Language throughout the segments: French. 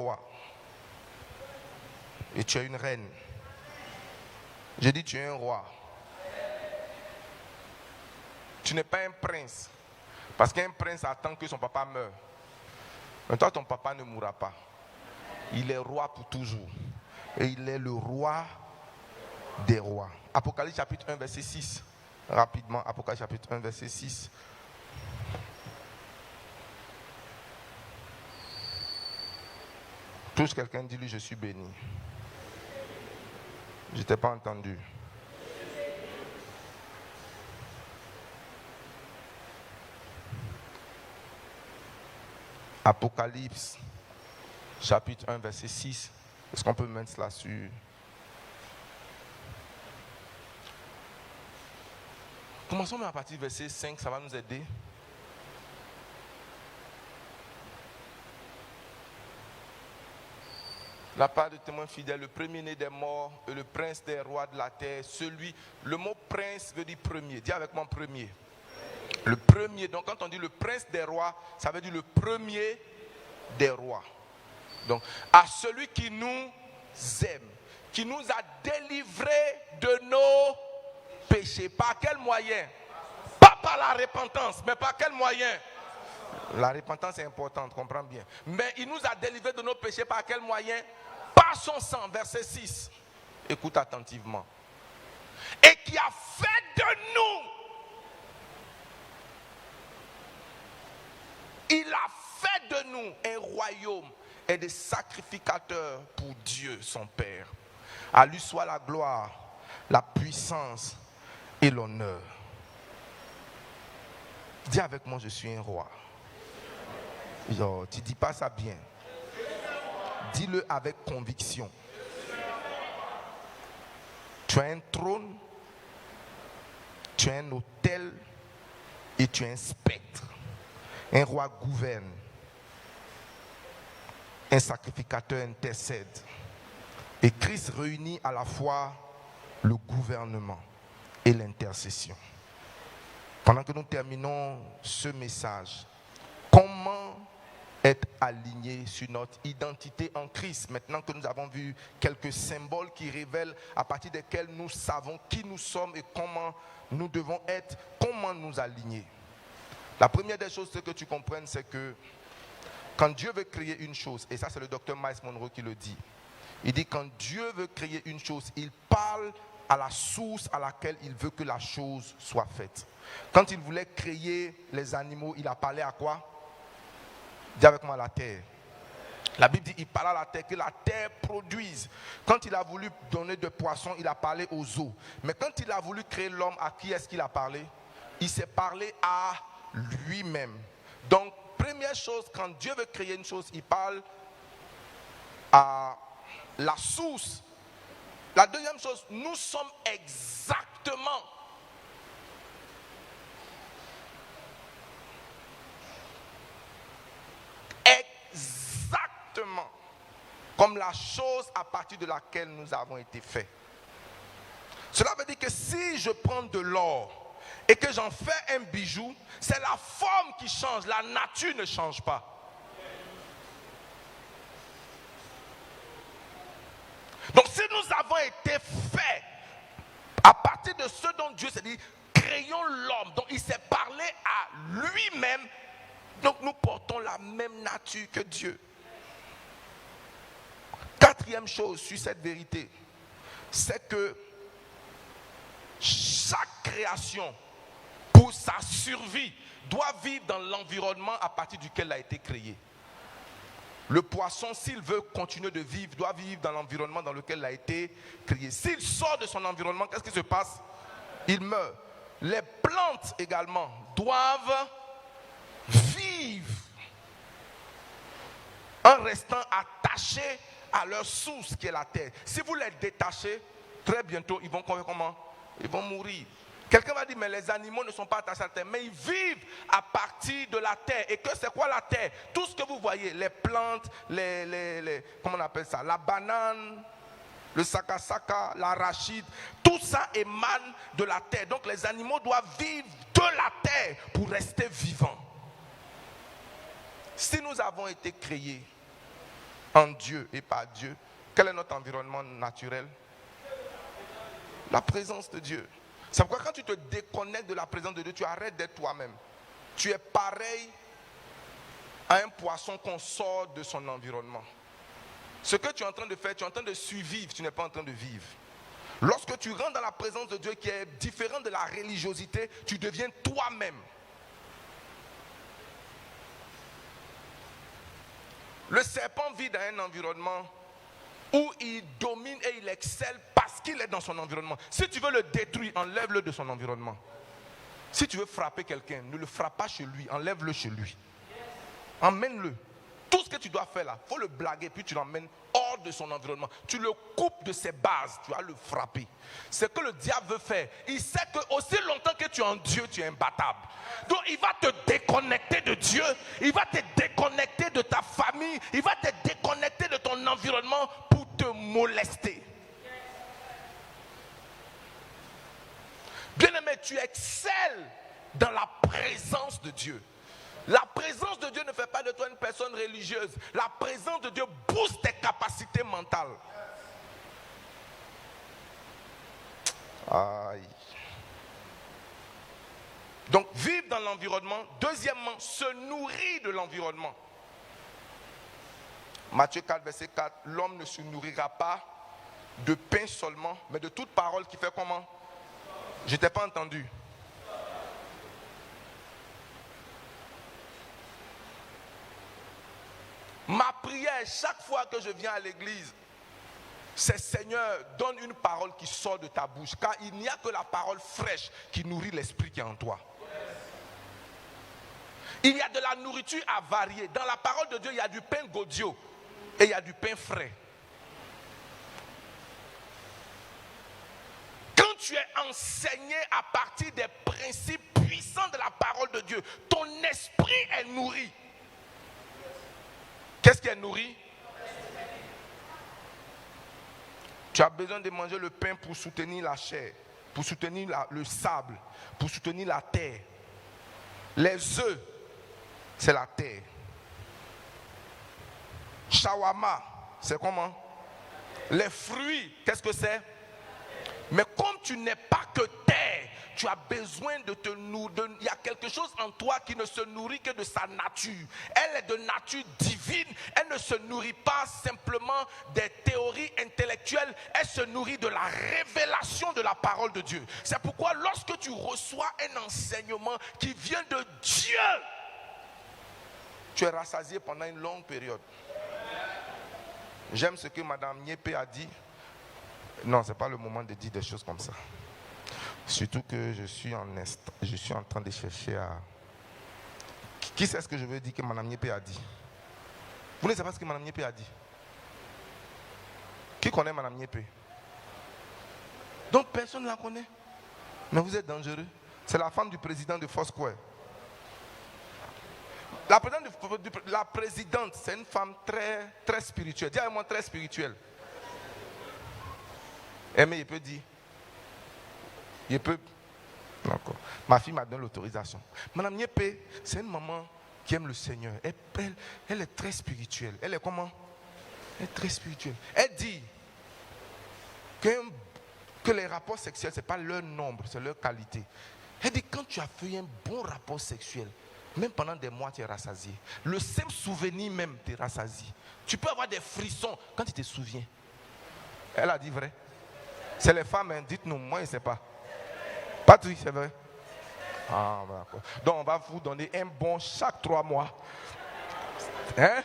roi. Et tu es une reine. Je dis tu es un roi. Tu n'es pas un prince. Parce qu'un prince attend que son papa meure. Mais toi, ton papa ne mourra pas. Il est roi pour toujours. Et il est le roi des rois. Apocalypse chapitre 1, verset 6. Rapidement, Apocalypse chapitre 1, verset 6. Touche quelqu'un, dis-lui, je suis béni. Je ne t'ai pas entendu. Apocalypse, chapitre 1, verset 6. Est-ce qu'on peut mettre cela sur... Commençons à partir du verset 5, ça va nous aider. La part de témoin fidèle, le premier-né des morts et le prince des rois de la terre, celui, le mot prince veut dire premier. Dis avec moi premier. Le premier, donc quand on dit le prince des rois, ça veut dire le premier des rois. Donc, à celui qui nous aime, qui nous a délivrés de nos péchés. Par quel moyen? Pas par la repentance, mais par quel moyen? La repentance est importante, comprends bien. Mais il nous a délivrés de nos péchés par quel moyen? Par son sang, verset 6. Écoute attentivement. Et qui a fait de nous. Il a fait de nous un royaume et des sacrificateurs pour Dieu, son Père. À lui soit la gloire, la puissance et l'honneur. Dis avec moi, je suis un roi. Genre, tu ne dis pas ça bien. Dis-le avec conviction. Tu as un trône, tu as un autel et tu as un spectre. Un roi gouverne. Un sacrificateur intercède. Et Christ réunit à la fois le gouvernement et l'intercession. Pendant que nous terminons ce message, comment être aligné sur notre identité en Christ? Maintenant que nous avons vu quelques symboles qui révèlent à partir desquels nous savons qui nous sommes et comment nous devons être, comment nous aligner. La première des choses que tu comprennes, c'est que quand Dieu veut créer une chose, et ça c'est le docteur Miles Monroe qui le dit, il dit quand Dieu veut créer une chose, il parle à la source à laquelle il veut que la chose soit faite. Quand il voulait créer les animaux, il a parlé à quoi? Dis avec moi, la terre. La Bible dit il parle à la terre, que la terre produise. Quand il a voulu donner des poissons, il a parlé aux eaux. Mais quand il a voulu créer l'homme, à qui est-ce qu'il a parlé? Il s'est parlé à lui-même. Donc, première chose, quand Dieu veut créer une chose, il parle à la source. La deuxième chose, nous sommes exactement comme la chose à partir de laquelle nous avons été faits. Cela veut dire que si je prends de l'or et que j'en fais un bijou, c'est la forme qui change, la nature ne change pas. Donc si nous avons été faits à partir de ce dont Dieu s'est dit, créons l'homme, donc il s'est parlé à lui-même, donc nous portons la même nature que Dieu. Quatrième chose sur cette vérité, c'est que chaque création, pour sa survie, doit vivre dans l'environnement à partir duquel elle a été créée. Le poisson, s'il veut continuer de vivre, doit vivre dans l'environnement dans lequel il a été créé. S'il sort de son environnement, qu'est-ce qui se passe? Il meurt. Les plantes également doivent vivre en restant attachées à leur source qui est la terre. Si vous les détachez, très bientôt, ils vont comment? Ils vont mourir. Quelqu'un va dire, mais les animaux ne sont pas attachés à la terre, mais ils vivent à partir de la terre. Et que c'est quoi la terre? Tout ce que vous voyez, les plantes, comment on appelle ça? La banane, le sakasaka, l'arachide, tout ça émane de la terre. Donc les animaux doivent vivre de la terre pour rester vivants. Si nous avons été créés en Dieu et par Dieu, quel est notre environnement naturel? La présence de Dieu. C'est pourquoi quand tu te déconnectes de la présence de Dieu, tu arrêtes d'être toi-même. Tu es pareil à un poisson qu'on sort de son environnement. Ce que tu es en train de faire, tu es en train de survivre, tu n'es pas en train de vivre. Lorsque tu rentres dans la présence de Dieu qui est différente de la religiosité, tu deviens toi-même. Le serpent vit dans un environnement où il domine et il excelle parce qu'il est dans son environnement. Si tu veux le détruire, enlève-le de son environnement. Si tu veux frapper quelqu'un, ne le frappe pas chez lui, enlève-le chez lui. Emmène-le. Tout ce que tu dois faire là, il faut le blaguer, puis tu l'emmènes hors de son environnement. Tu le coupes de ses bases, tu vas le frapper. C'est ce que le diable veut faire. Il sait que aussi longtemps que tu es en Dieu, tu es imbattable. Donc il va te déconnecter de Dieu, il va te déconnecter de ta famille, il va te déconnecter de ton environnement pour te molester. Bien-aimé, tu excelles dans la présence de Dieu. La présence de Dieu ne fait pas de toi une personne religieuse. La présence de Dieu booste tes capacités mentales. Aïe. Donc, vivre dans l'environnement. Deuxièmement, se nourrir de l'environnement. Matthieu 4, verset 4. L'homme ne se nourrira pas de pain seulement, mais de toute parole qui fait comment? Je t'ai pas entendu. Ma prière, chaque fois que je viens à l'église, c'est Seigneur, donne une parole qui sort de ta bouche. Car il n'y a que la parole fraîche qui nourrit l'esprit qui est en toi. Il y a de la nourriture à varier. Dans la parole de Dieu, il y a du pain godio et il y a du pain frais. Quand tu es enseigné à partir des principes puissants de la parole de Dieu, ton esprit est nourri. Qu'est-ce qui est nourri? Tu as besoin de manger le pain pour soutenir la chair, pour soutenir le sable, pour soutenir la terre. Les œufs, c'est la terre. Shawarma, c'est comment? Les fruits, qu'est-ce que c'est? Mais comme tu n'es pas que terre, tu as besoin de te nourrir. Il y a quelque chose en toi qui ne se nourrit que de sa nature. Elle est de nature divine. Elle ne se nourrit pas simplement des théories intellectuelles. Elle se nourrit de la révélation de la parole de Dieu. C'est pourquoi lorsque tu reçois un enseignement qui vient de Dieu, tu es rassasié pendant une longue période. J'aime ce que Mme Niépé a dit. Non, ce n'est pas le moment de dire des choses comme ça. Surtout que je suis en train de chercher à... Qui sait ce que je veux dire que Mme Niépé a dit? Vous ne savez pas ce que Mme Niépé a dit? Qui connaît Mme Niépé? Donc personne ne la connaît. Mais vous êtes dangereux. C'est la femme du président de Foursquare. La présidente, c'est une femme très, très spirituelle. Dis à moi, très spirituelle. Mais il peut dire. Il peut. D'accord. Ma fille m'a donné l'autorisation. Madame Niépé, c'est une maman qui aime le Seigneur. Elle est très spirituelle. Elle est comment? Elle est très spirituelle. Elle dit que les rapports sexuels, ce n'est pas leur nombre, c'est leur qualité. Elle dit quand tu as fait un bon rapport sexuel, même pendant des mois, tu es rassasié. Le simple souvenir même, tu es rassasié. Tu peux avoir des frissons quand tu te souviens. Elle a dit vrai. C'est les femmes, hein. Dites-nous, moi je ne sais pas. Patrick, c'est vrai. Ah, d'accord. Donc on va vous donner un bon chaque 3 mois. Hein?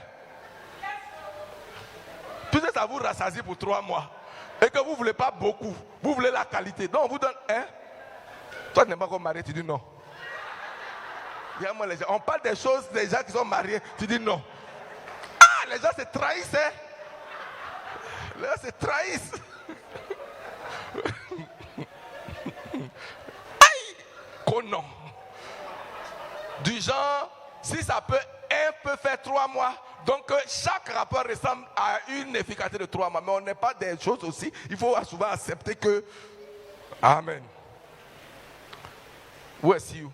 Puisque ça vous rassasie pour 3 mois. Et que vous ne voulez pas beaucoup. Vous voulez la qualité. Donc on vous donne, hein? Toi tu n'es pas encore marié, tu dis non. Les gens, on parle des choses des gens qui sont mariés, tu dis non. Ah, les gens se trahissent, hein? Les gens se trahissent. Aïe! Non. Du genre, si ça peut, un peut faire 3 mois. Donc chaque rapport ressemble à une efficacité de 3 mois. Mais on n'est pas des choses aussi. Il faut souvent accepter que. Amen. Où est-ce que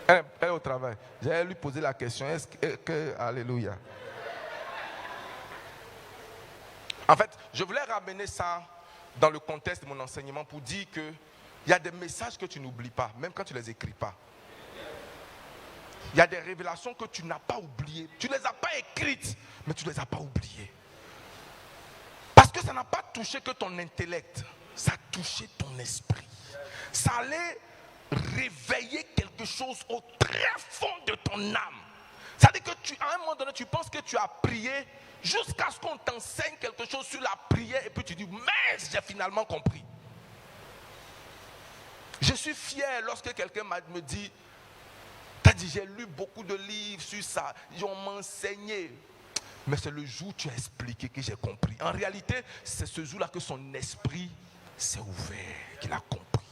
elle est au travail. J'allais lui poser la question. Est-ce que. Alléluia. En fait, je voulais ramener ça dans le contexte de mon enseignement pour dire qu'il y a des messages que tu n'oublies pas, même quand tu ne les écris pas. Il y a des révélations que tu n'as pas oubliées. Tu ne les as pas écrites, mais tu ne les as pas oubliées. Parce que ça n'a pas touché que ton intellect, ça a touché ton esprit. Ça allait réveiller quelque chose au très fond de ton âme. C'est-à-dire que à un moment donné, tu penses que tu as prié jusqu'à ce qu'on t'enseigne quelque chose sur la prière et puis tu dis, mais j'ai finalement compris. Je suis fier lorsque quelqu'un me dit, t'as dit, j'ai lu beaucoup de livres sur ça, on m'a enseigné. Mais c'est le jour où tu as expliqué que j'ai compris. En réalité, c'est ce jour-là que son esprit s'est ouvert, qu'il a compris.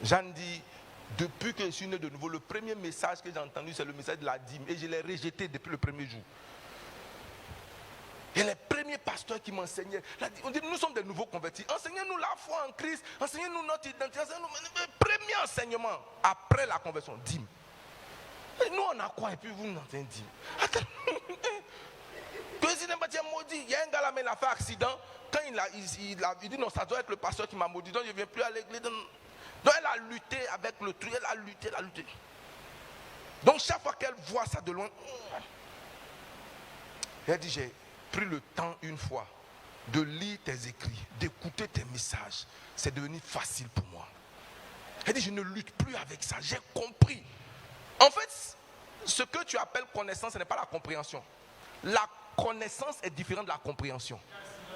Jeanne dit, depuis que je suis né de nouveau, le premier message que j'ai entendu, c'est le message de la dîme. Et je l'ai rejeté depuis le premier jour. Et les premiers pasteurs qui m'enseignaient, on dit, nous sommes des nouveaux convertis. Enseignez-nous la foi en Christ, enseignez-nous notre identité. Le premier enseignement, après la conversion, dîme. Et nous, on a quoi? Et puis vous, nous entendez dîme. Attends. Il y a un gars là, mais il a fait accident. Quand il dit non, ça doit être le pasteur qui m'a maudit. Donc je ne viens plus à l'église. Donc elle a lutté avec le truc. Elle a lutté. Donc chaque fois qu'elle voit ça de loin, elle dit, j'ai pris le temps une fois de lire tes écrits, d'écouter tes messages. C'est devenu facile pour moi. Elle dit, je ne lutte plus avec ça. J'ai compris. En fait, ce que tu appelles connaissance, ce n'est pas la compréhension. La connaissance est différente de la compréhension.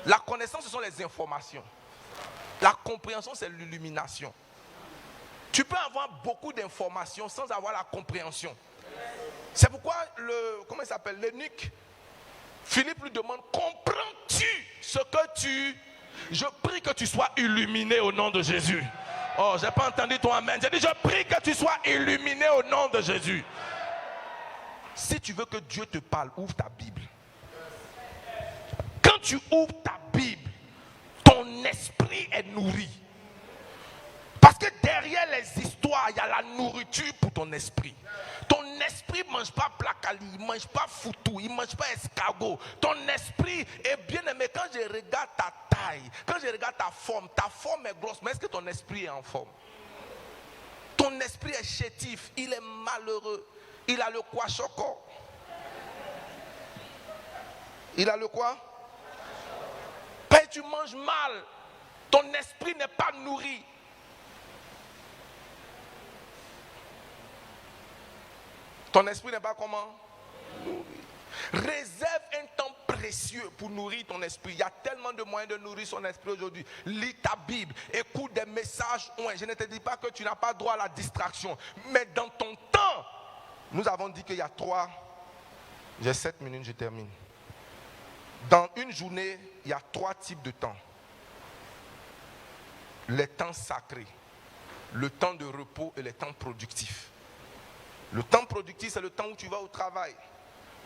La connaissance, ce sont les informations. La compréhension, c'est l'illumination. Tu peux avoir beaucoup d'informations sans avoir la compréhension. C'est pourquoi comment il s'appelle, l'eunuque, Philippe lui demande, comprends-tu ce que tu... Je prie que tu sois illuminé au nom de Jésus. Oh, je n'ai pas entendu ton amen. J'ai dit, je prie que tu sois illuminé au nom de Jésus. Si tu veux que Dieu te parle, ouvre ta Bible. Quand tu ouvres ta Bible, ton esprit est nourri. Parce que derrière les histoires, il y a la nourriture pour ton esprit. Ton esprit ne mange pas placali, il ne mange pas foutou, il ne mange pas escargot. Ton esprit est bien aimé. Quand je regarde ta taille, quand je regarde ta forme est grosse, mais est-ce que ton esprit est en forme? Ton esprit est chétif, il est malheureux. Il a le quoi choco? Il a le quoi? Ben, tu manges mal. Ton esprit n'est pas nourri. Ton esprit n'est pas comment? Nourri. Réserve un temps précieux pour nourrir ton esprit. Il y a tellement de moyens de nourrir son esprit aujourd'hui. Lis ta Bible, écoute des messages. Ouais, je ne te dis pas que tu n'as pas droit à la distraction. Mais dans ton temps, nous avons dit qu'il y a 3. J'ai 7 minutes, je termine. Dans une journée, il y a 3 types de temps. Les temps sacrés, le temps de repos et les temps productifs. Le temps productif, c'est le temps où tu vas au travail.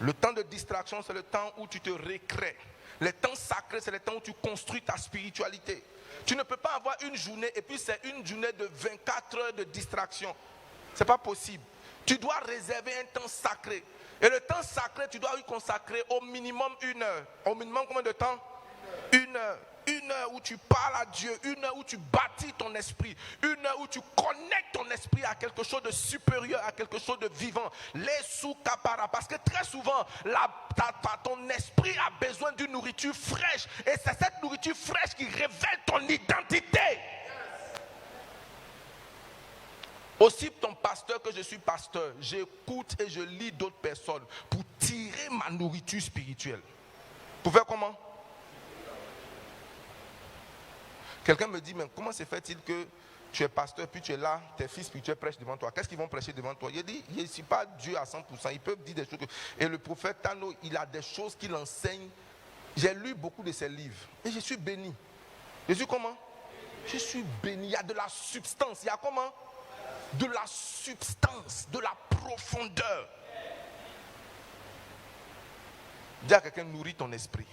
Le temps de distraction, c'est le temps où tu te récrées. Les temps sacrés, c'est le temps où tu construis ta spiritualité. Tu ne peux pas avoir une journée et puis c'est une journée de 24 heures de distraction. Ce n'est pas possible. Tu dois réserver un temps sacré. Et le temps sacré, tu dois y consacrer au minimum 1 heure. Au minimum combien de temps? 1 heure. 1 heure où tu parles à Dieu, 1 heure où tu bâtis ton esprit, 1 heure où tu connectes ton esprit à quelque chose de supérieur, à quelque chose de vivant. Les sous-capara, parce que très souvent, ton esprit a besoin d'une nourriture fraîche. Et c'est cette nourriture fraîche qui révèle ton identité. Aussi, ton pasteur que je suis pasteur, j'écoute et je lis d'autres personnes pour tirer ma nourriture spirituelle. Pour faire comment? Quelqu'un me dit, mais comment se fait-il que tu es pasteur, puis tu es là, tes fils spirituels prêchent devant toi? Qu'est-ce qu'ils vont prêcher devant toi? Il dit, je ne suis pas Dieu à 100%. Ils peuvent dire des choses. Et le prophète Tano, il a des choses qu'il enseigne. J'ai lu beaucoup de ses livres. Et je suis béni. Je suis comment? Je suis béni. Il y a de la substance. Il y a comment? De la substance, de la profondeur. Dis à quelqu'un, nourris ton esprit.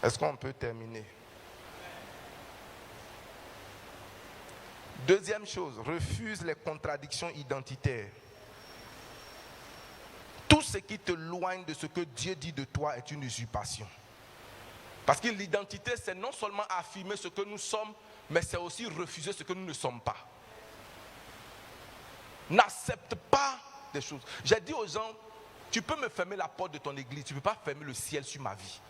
Est-ce qu'on peut terminer? Deuxième chose, refuse les contradictions identitaires. Tout ce qui te éloigne de ce que Dieu dit de toi est une usurpation. Parce que l'identité, c'est non seulement affirmer ce que nous sommes, mais c'est aussi refuser ce que nous ne sommes pas. N'accepte pas des choses. J'ai dit aux gens, tu peux me fermer la porte de ton église, tu ne peux pas fermer le ciel sur ma vie.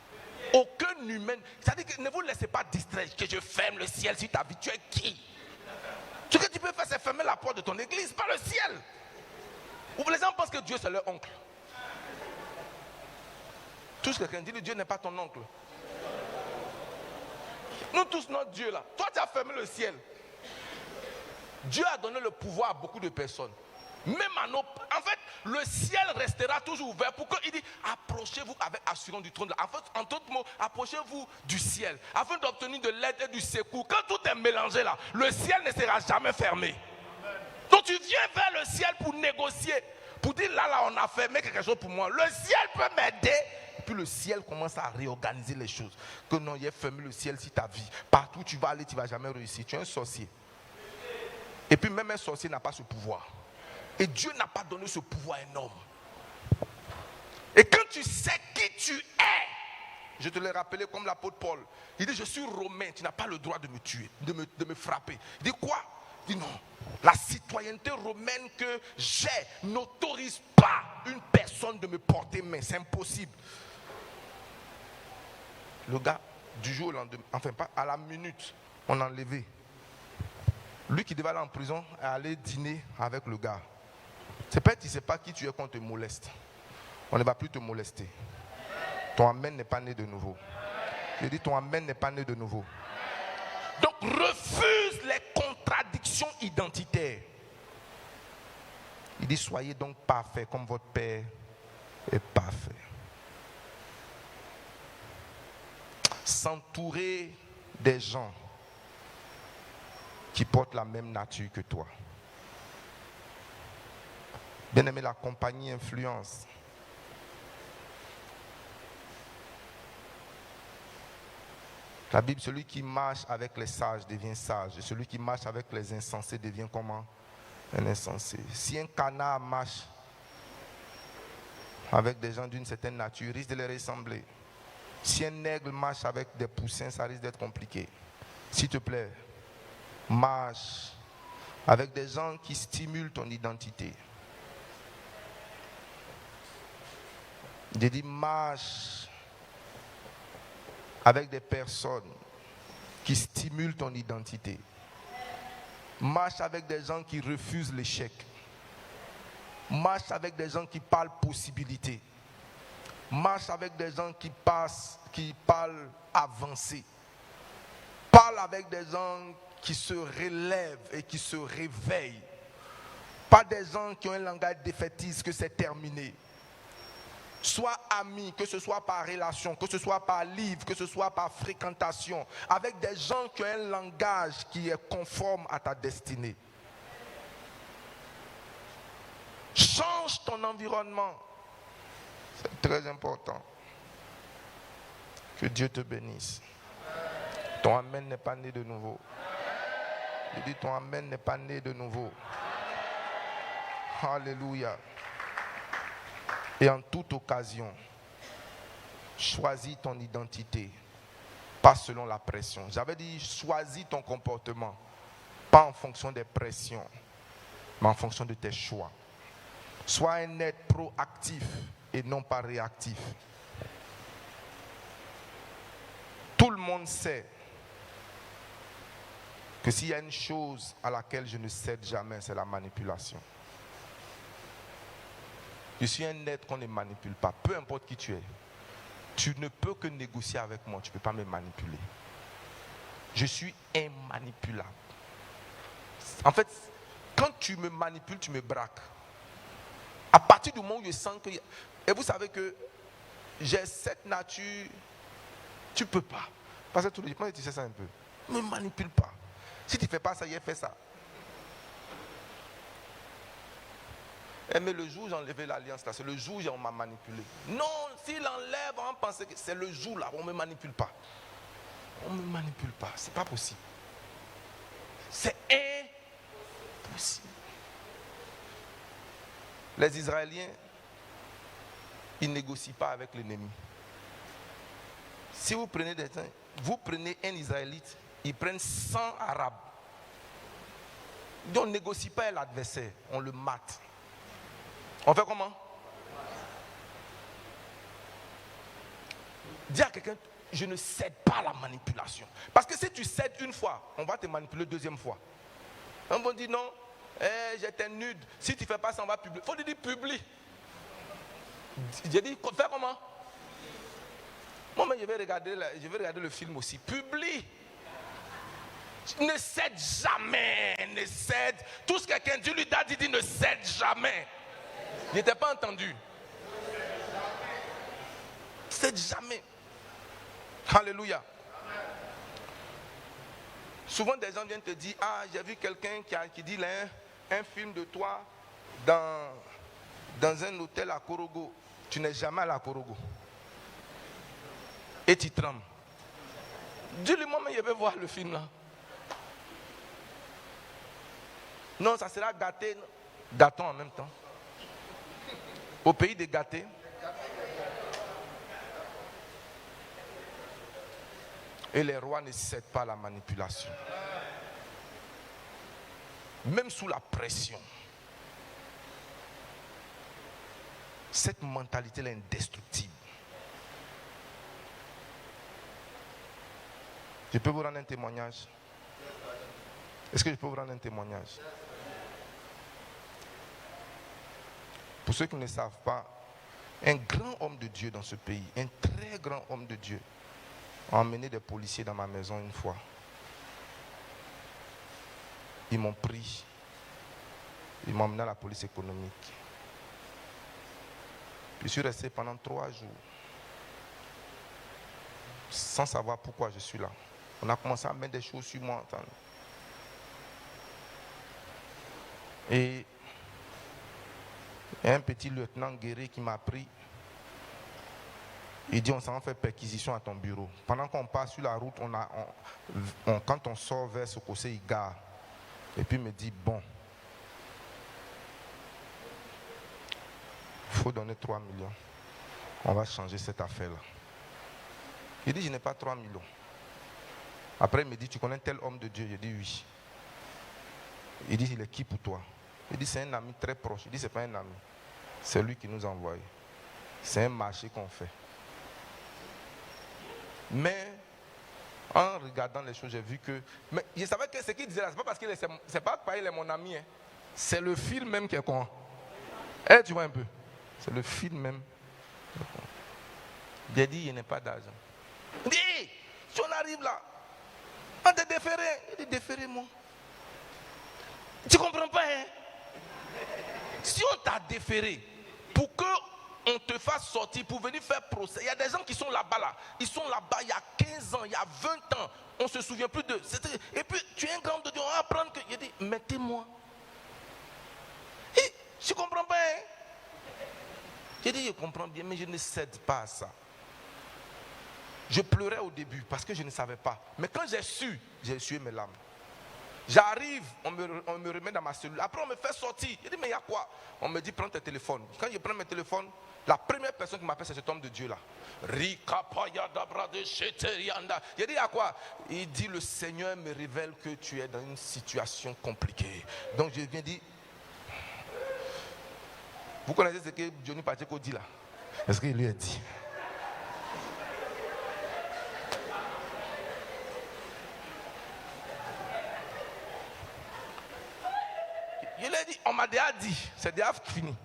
Aucun humain, c'est-à-dire que ne vous laissez pas distraire que je ferme le ciel sur ta vie. Tu es qui? Ce que tu peux faire, c'est fermer la porte de ton église, pas le ciel. Ou les gens pensent que Dieu c'est leur oncle. Touche quelqu'un, dis-lui, Dieu n'est pas ton oncle. Nous tous, notre Dieu là, toi tu as fermé le ciel. Dieu a donné le pouvoir à beaucoup de personnes. Même à nos... En fait, le ciel restera toujours ouvert pour qu'il dit, approchez-vous avec assurance du trône. En fait, en d'autres mots, approchez-vous du ciel afin d'obtenir de l'aide et du secours. Quand tout est mélangé là, le ciel ne sera jamais fermé. Donc tu viens vers le ciel pour négocier, pour dire là on a fermé quelque chose pour moi. Le ciel peut m'aider. Puis le ciel commence à réorganiser les choses. Que non, il a fermé le ciel sur ta vie. Partout où tu vas aller, tu ne vas jamais réussir. Tu es un sorcier. Et puis même un sorcier n'a pas ce pouvoir. Et Dieu n'a pas donné ce pouvoir énorme. Et quand tu sais qui tu es, je te l'ai rappelé comme l'apôtre Paul. Il dit, je suis romain, tu n'as pas le droit de me tuer, de me frapper. Il dit quoi? Il dit non. La citoyenneté romaine que j'ai n'autorise pas une personne de me porter main. C'est impossible. Le gars, du jour au lendemain, enfin pas à la minute, on l'a enlevé. Lui qui devait aller en prison est allé dîner avec le gars. C'est pas que tu ne sais pas qui tu es qu'on te moleste. On ne va plus te molester. Ton amen n'est pas né de nouveau. Je dis ton amen n'est pas né de nouveau. Donc refuse les contradictions identitaires. Il dit soyez donc parfaits comme votre Père est parfait. S'entourer des gens qui portent la même nature que toi. Bien aimé, la compagnie influence. La Bible, celui qui marche avec les sages devient sage. Et celui qui marche avec les insensés devient comment? Un insensé. Si un canard marche avec des gens d'une certaine nature, il risque de les ressembler. Si un aigle marche avec des poussins, ça risque d'être compliqué. S'il te plaît, marche avec des gens qui stimulent ton identité. J'ai dit marche avec des personnes qui stimulent ton identité. Marche avec des gens qui refusent l'échec. Marche avec des gens qui parlent possibilité. Marche avec des gens qui parlent avancé. Parle avec des gens qui se relèvent et qui se réveillent. Pas des gens qui ont un langage défaitiste que c'est terminé. Sois ami, que ce soit par relation, que ce soit par livre, que ce soit par fréquentation, avec des gens qui ont un langage qui est conforme à ta destinée. Change ton environnement. C'est très important. Que Dieu te bénisse. Ton amen n'est pas né de nouveau. Je dis ton amen n'est pas né de nouveau. Alléluia. Et en toute occasion, choisis ton identité, pas selon la pression. J'avais dit, choisis ton comportement, pas en fonction des pressions, mais en fonction de tes choix. Sois un être proactif et non pas réactif. Tout le monde sait que s'il y a une chose à laquelle je ne cède jamais, c'est la manipulation. Je suis un être qu'on ne manipule pas. Peu importe qui tu es. Tu ne peux que négocier avec moi. Tu ne peux pas me manipuler. Je suis immanipulable. En fait, quand tu me manipules, tu me braques. À partir du moment où je sens que... Et vous savez que j'ai cette nature... Tu ne peux pas. Parce que tout le monde, tu sais ça un peu. Ne me manipule pas. Si tu ne fais pas ça, il fait ça. Mais le jour où j'ai enlevé l'alliance là, c'est le jour où on m'a manipulé. Non, s'il enlève, on pense que c'est le jour là, on ne me manipule pas. On ne me manipule pas, c'est pas possible. C'est impossible. Les Israéliens, il ne négocie pas avec l'ennemi. Si vous prenez un Israélite, ils prennent 100 Arabes. Donc on ne négocie pas avec l'adversaire, on le mate. On fait comment? Dis à quelqu'un, je ne cède pas à la manipulation. Parce que si tu cèdes une fois, on va te manipuler deuxième fois. On va dire non, j'étais nude. Si tu ne fais pas ça, on va publier. Il faut dire publie. J'ai dit, fais comment? Moi, mais je vais regarder le film aussi. Publie. Ne cède jamais. Ne cède. Tout ce que quelqu'un dit, lui dit ne cède jamais. Il n'était pas entendu. Ne cède jamais. Alléluia. Souvent des gens viennent te dire, ah, j'ai vu quelqu'un qui dit là, un film de toi dans un hôtel à Korogo. Tu n'es jamais allé à Korogo. Et tu trembles. Dis-lui, moi, mais je vais voir le film là. Non, ça sera gâté. Gâtons en même temps. Au pays des gâtés. Et les rois ne cèdent pas à la manipulation. Même sous la pression. Cette mentalité est indestructible. Je peux vous rendre un témoignage? Est-ce que je peux vous rendre un témoignage? Pour ceux qui ne savent pas, un grand homme de Dieu dans ce pays, un très grand homme de Dieu, a emmené des policiers dans ma maison une fois. Ils m'ont pris. Ils m'ont emmené à la police économique. Puis je suis resté pendant 3 jours. Sans savoir pourquoi je suis là. On a commencé à mettre des choses sur moi. Et un petit lieutenant guéri qui m'a pris. Il dit, on s'en va faire perquisition à ton bureau. Pendant qu'on passe sur la route, quand on sort vers ce côté, il gare. Et puis il me dit, bon, il faut donner 3 millions. On va changer cette affaire-là. Il dit, je n'ai pas 3 millions. Après, il me dit, tu connais tel homme de Dieu? Je dis, oui. Il dit, il est qui pour toi? Il dit, c'est un ami très proche. Il dit, c'est pas un ami. C'est lui qui nous a envoyés. C'est un marché qu'on fait. Mais en regardant les choses, j'ai vu que... Mais je savais que ce qu'il disait là, c'est pas parce qu'il est mon ami. Hein. C'est le film même qui est con. Tu vois un peu. C'est le film même. J'ai dit, il n'y a pas d'argent. Il dit, hey, si on arrive là, on te déféré. Il dit, déférez-moi. Tu comprends pas, hein? Si on t'a déféré pour qu'on te fasse sortir, pour venir faire procès, il y a des gens qui sont là-bas, là. Ils sont là-bas il y a 15 ans, il y a 20 ans. On ne se souvient plus d'eux. Et puis, tu es un grand de Dieu, on va apprendre que... Il dit, mettez-moi. Et je ne comprends pas, hein? J'ai dit, je comprends bien, mais je ne cède pas à ça. Je pleurais au début parce que je ne savais pas. Mais quand j'ai su, j'ai essuyé mes larmes. J'arrive, on me remet dans ma cellule. Après, on me fait sortir. Je dis, mais il y a quoi? On me dit, prends tes téléphones. Quand je prends mes téléphones, la première personne qui m'appelle, c'est cet homme de Dieu là. Je dis, il y a quoi? Il dit, le Seigneur me révèle que tu es dans une situation compliquée. Donc je viens dire, vous connaissez ce que Johnny Pacheco dit là? Est-ce qu'il lui a dit? Je lui ai dit, on m'a déjà dit, c'est déjà fini.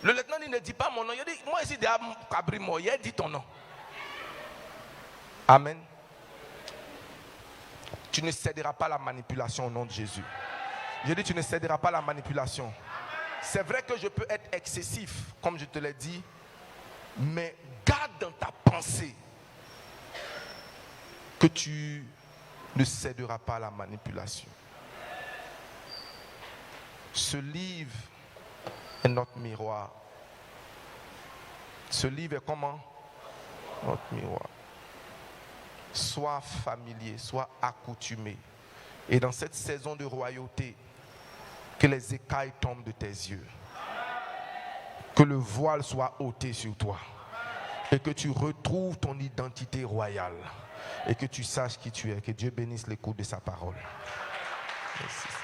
Le lieutenant il ne dit pas mon nom. Il dit, moi ici déjà Cabrimo, il a dit ton nom. Amen. Tu ne céderas pas à la manipulation au nom de Jésus. Je dis, tu ne céderas pas à la manipulation. C'est vrai que je peux être excessif, comme je te l'ai dit, mais garde dans ta pensée que tu ne céderas pas à la manipulation. Ce livre est notre miroir. Ce livre est comment? Notre miroir. Sois familier, sois accoutumé. Et dans cette saison de royauté, que les écailles tombent de tes yeux. Que le voile soit ôté sur toi. Et que tu retrouves ton identité royale. Et que tu saches qui tu es. Que Dieu bénisse l'écoute de sa parole. Merci.